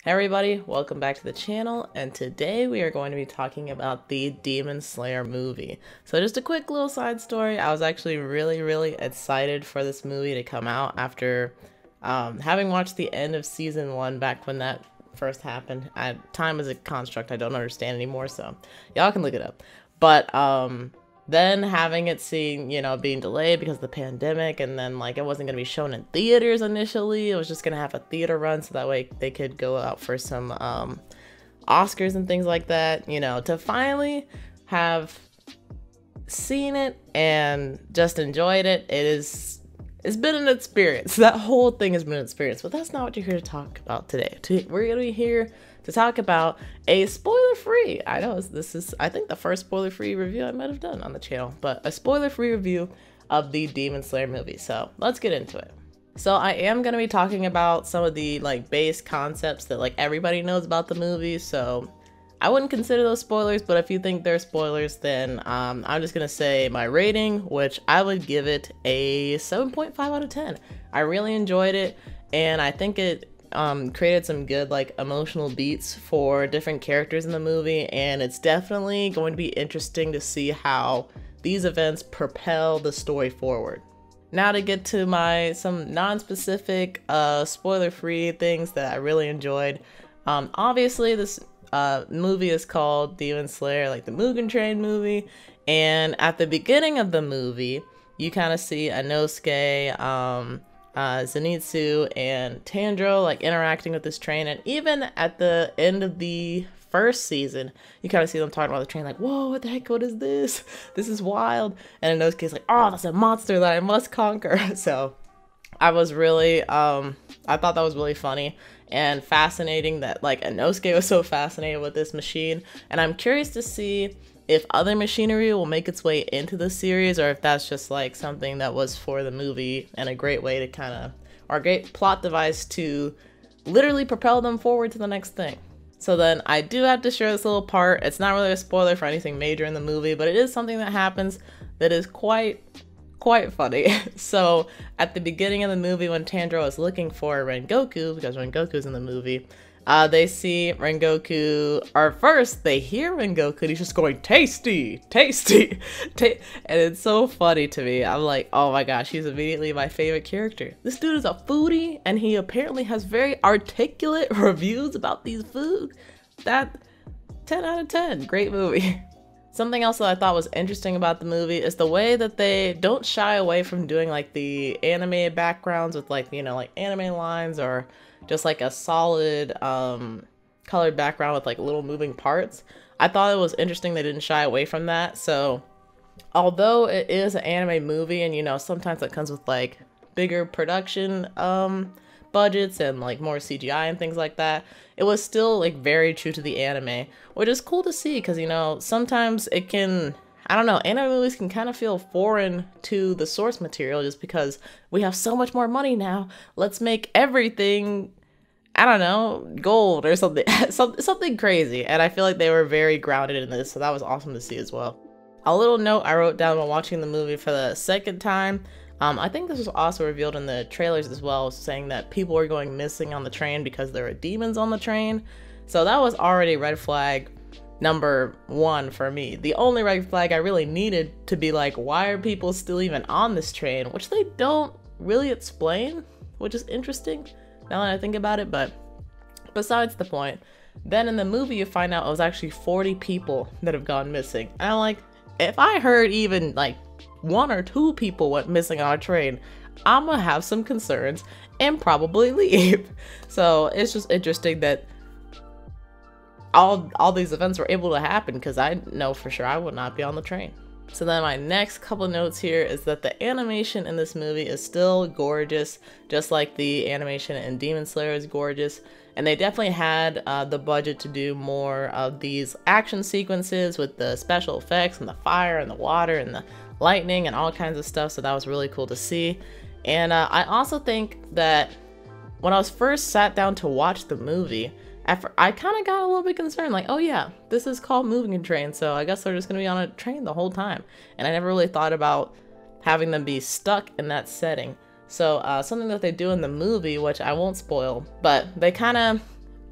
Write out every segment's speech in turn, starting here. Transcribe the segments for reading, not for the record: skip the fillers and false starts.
Hey everybody, welcome back to the channel, and today we are going to be talking about the Demon Slayer movie. So just a quick little side story, I was actually really excited for this movie to come out after having watched the end of season 1 back when that first happened. Time is a construct I don't understand anymore, so y'all can look it up. But then having it being delayed because of the pandemic, and then like it wasn't going to be shown in theaters initially, it was just going to have a theater run so that way they could go out for some Oscars and things like that, to finally have seen it and just enjoyed it. It's been an experience. That whole thing has been an experience, but that's not what you're here to talk about today. We're going to be here to talk about a spoiler-free, I think the first spoiler-free review I might have done on the channel, but a spoiler-free review of the Demon Slayer movie. So let's get into it. So I am going to be talking about some of the base concepts that everybody knows about the movie, so I wouldn't consider those spoilers, but if you think they're spoilers, then I'm just going to say my rating, which I would give it a 7.5 out of 10. I really enjoyed it, and I think it created some good emotional beats for different characters in the movie, and it's definitely going to be interesting to see how these events propel the story forward. Now to get to some non-specific spoiler-free things that I really enjoyed. Obviously this movie is called Demon Slayer, like the Mugen Train movie, and at the beginning of the movie you kind of see Inosuke, Zenitsu, and Tanjiro interacting with this train, and even at the end of the first season you kind of see them talking about the train whoa, what the heck, what is this? This is wild. And Inosuke's like, oh, that's a monster that I must conquer. So I was really I thought that was really funny and fascinating that Inosuke was so fascinated with this machine, and I'm curious to see if other machinery will make its way into the series, or if that's just something that was for the movie and a great way to or a great plot device to literally propel them forward to the next thing. So then I do have to share this little part. It's not really a spoiler for anything major in the movie, but it is something that happens that is quite funny. So at the beginning of the movie, when Tanjiro is looking for Rengoku, because Rengoku's in the movie, they see Rengoku, or first they hear Rengoku and he's just going, tasty, tasty, and it's so funny to me. I'm like, oh my gosh, he's immediately my favorite character. This dude is a foodie, and he apparently has very articulate reviews about these foods. That 10 out of 10, great movie. Something else that I thought was interesting about the movie is the way that they don't shy away from doing the anime backgrounds with anime lines, or just a solid colored background with little moving parts. I thought it was interesting they didn't shy away from that. So although it is an anime movie, and sometimes it comes with bigger production budgets and more CGI and things like that, it was still very true to the anime, which is cool to see, because sometimes it can, I don't know, anime movies can kind of feel foreign to the source material just because we have so much more money now. Let's make everything, I don't know, gold or something, something crazy. And I feel like they were very grounded in this, so that was awesome to see as well. A little note I wrote down while watching the movie for the second time, I think this was also revealed in the trailers as well, saying that people were going missing on the train because there were demons on the train. So that was already red flag number 1 for me. The only red flag I really needed to be why are people still even on this train, which they don't really explain, which is interesting now that I think about it, but besides the point. Then in the movie you find out it was actually 40 people that have gone missing, and I'm like, if I heard even 1 or 2 people went missing on a train, I'm gonna have some concerns and probably leave. So it's just interesting that all these events were able to happen, because I know for sure I would not be on the train. So then my next couple notes here is that the animation in this movie is still gorgeous, just like the animation in Demon Slayer is gorgeous. And they definitely had the budget to do more of these action sequences with the special effects and the fire and the water and the lightning and all kinds of stuff, so that was really cool to see. And I also think that when I was first sat down to watch the movie, I kind of got a little bit concerned, oh yeah, this is called Mugen Train, so I guess they're just gonna be on a train the whole time. And I never really thought about having them be stuck in that setting. So something that they do in the movie, which I won't spoil, but they kind of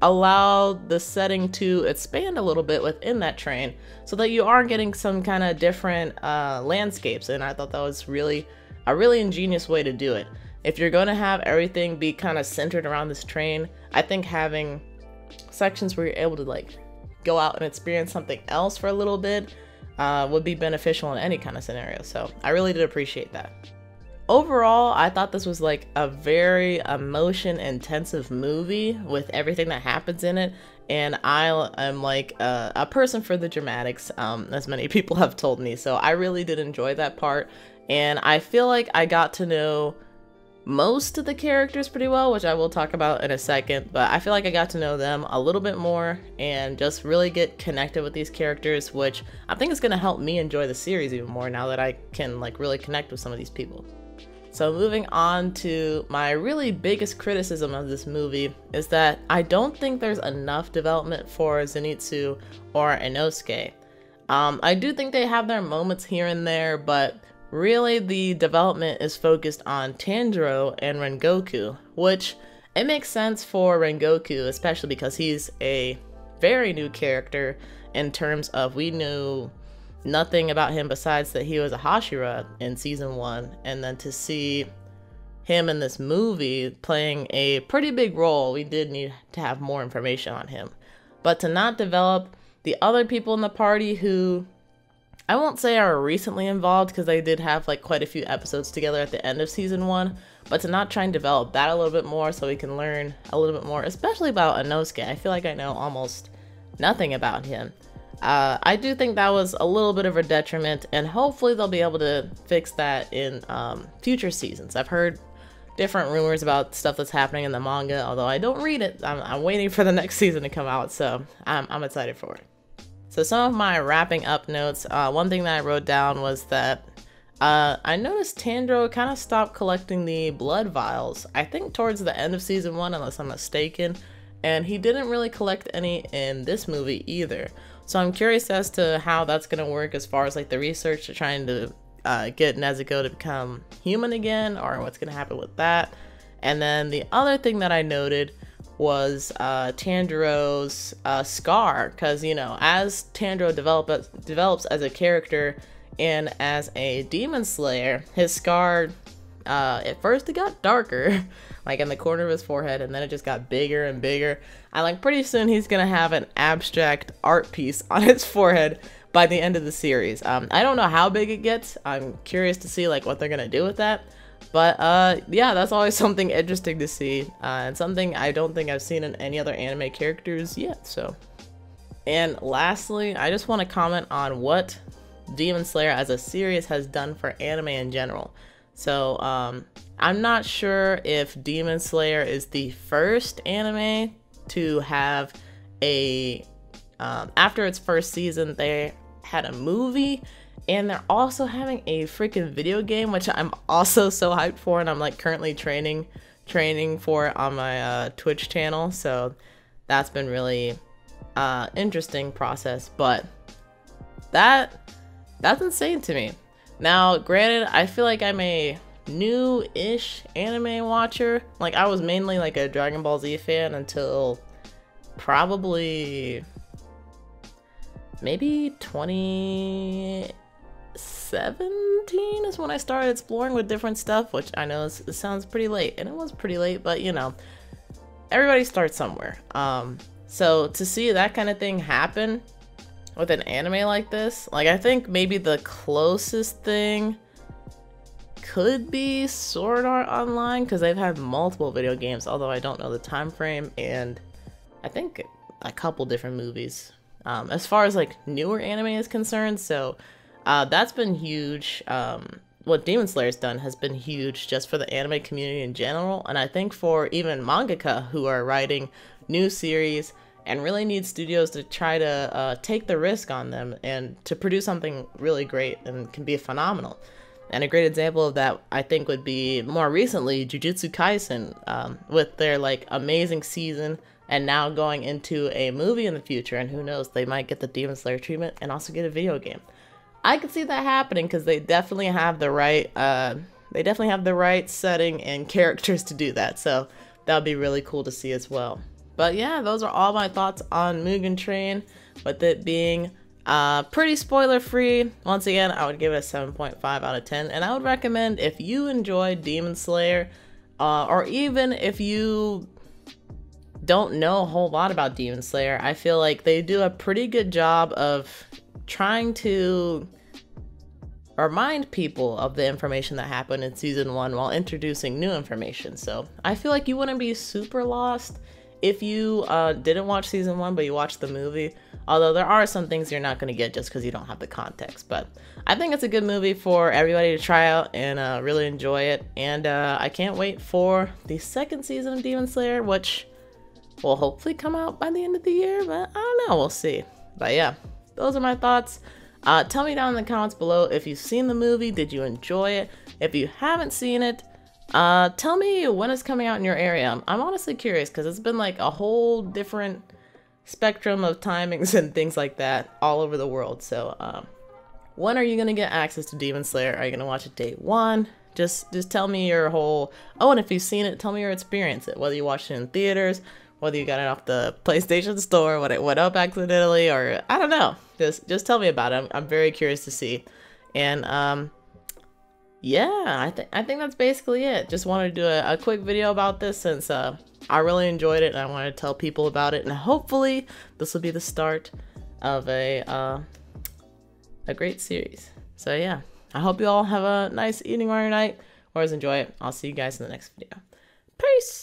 allow the setting to expand a little bit within that train so that you are getting some kind of different landscapes. And I thought that was really a really ingenious way to do it. If you're going to have everything be kind of centered around this train, I think having sections where you're able to like go out and experience something else for a little bit would be beneficial in any kind of scenario. So I really did appreciate that. Overall, I thought this was like a very emotion intensive movie with everything that happens in it, and I am like a person for the dramatics, as many people have told me, so I really did enjoy that part, and I feel like I got to know most of the characters pretty well, which I will talk about in a second, but I feel like I got to know them a little bit more and just really get connected with these characters, which I think is going to help me enjoy the series even more now that I can like really connect with some of these people. So moving on to my really biggest criticism of this movie is that I don't think there's enough development for Zenitsu or Inosuke. I do think they have their moments here and there, but really the development is focused on Tanjiro and Rengoku, which it makes sense for Rengoku, especially because he's a very new character in terms of we knew nothing about him besides that he was a Hashira in season 1, and then to see him in this movie playing a pretty big role, we did need to have more information on him. But to not develop the other people in the party who I won't say are recently involved, because they did have like quite a few episodes together at the end of season 1, but to not try and develop that a little bit more so we can learn a little bit more, especially about Inosuke. I feel like I know almost nothing about him. I do think that was a little bit of a detriment, and hopefully they'll be able to fix that in future seasons. I've heard different rumors about stuff that's happening in the manga, although I don't read it. I'm waiting for the next season to come out, so I'm excited for it. So some of my wrapping up notes, one thing that I wrote down was that I noticed Tanjiro kind of stopped collecting the blood vials, I think towards the end of season 1, unless I'm mistaken, and he didn't really collect any in this movie either. So I'm curious as to how that's going to work as far as like the research to trying to get Nezuko to become human again, or what's going to happen with that. And then the other thing that I noted was Tanjiro's scar, because, you know, as Tanjiro develops as a character and as a demon slayer, his scar, at first it got darker, like in the corner of his forehead, and then it just got bigger and bigger. I like pretty soon he's gonna have an abstract art piece on his forehead by the end of the series. I don't know how big it gets. I'm curious to see like what they're gonna do with that. But yeah, that's always something interesting to see, and something I don't think I've seen in any other anime characters yet. So, and lastly, I just want to comment on what Demon Slayer as a series has done for anime in general. So I'm not sure if Demon Slayer is the first anime to have a after its first season they had a movie, and they're also having a freaking video game, which I'm also so hyped for, and I'm like currently training for it on my Twitch channel. So that's been really interesting process, but that's insane to me. Now, granted, I feel like I'm a new-ish anime watcher. Like, I was mainly like a Dragon Ball Z fan until probably maybe 2017 is when I started exploring with different stuff, which I know it sounds pretty late, and it was pretty late, but you know, everybody starts somewhere. So to see that kind of thing happen with an anime like this, like I think maybe the closest thing could be Sword Art Online, because they've had multiple video games, although I don't know the time frame, and I think a couple different movies as far as like newer anime is concerned. So that's been huge. What Demon Slayer's done has been huge just for the anime community in general, and I think for even mangaka who are writing new series and really need studios to try to take the risk on them and to produce something really great and can be phenomenal. And a great example of that, I think, would be more recently Jujutsu Kaisen, with their like amazing season and now going into a movie in the future, and who knows, they might get the Demon Slayer treatment and also get a video game. I could see that happening because they definitely have the right setting and characters to do that. So that would be really cool to see as well. But yeah, those are all my thoughts on Mugen Train, with it being pretty spoiler free. Once again, I would give it a 7.5 out of 10, and I would recommend if you enjoy Demon Slayer, or even if you don't know a whole lot about Demon Slayer, I feel like they do a pretty good job of trying to remind people of the information that happened in season 1 while introducing new information. So I feel like you wouldn't be super lost if you didn't watch season 1 but you watched the movie, although there are some things you're not going to get just because you don't have the context. But I think it's a good movie for everybody to try out and really enjoy it, and I can't wait for the second season of Demon Slayer, which will hopefully come out by the end of the year, but I don't know, we'll see. But yeah, those are my thoughts. Tell me down in the comments below if you've seen the movie, did you enjoy it? If you haven't seen it, tell me when it's coming out in your area. I'm honestly curious because it's been like a whole different spectrum of timings and things like that all over the world. So when are you gonna get access to Demon Slayer? Are you gonna watch it day 1? Just tell me your whole, oh, and if you've seen it, tell me your experience, whether you watched it in theaters, whether you got it off the PlayStation Store, when it went up accidentally, or I don't know. Just tell me about it. I'm very curious to see. And yeah, I think that's basically it. Just wanted to do a quick video about this since I really enjoyed it and I wanted to tell people about it. And hopefully this will be the start of a great series. So yeah, I hope you all have a nice evening or night, or enjoy it. I'll see you guys in the next video. Peace!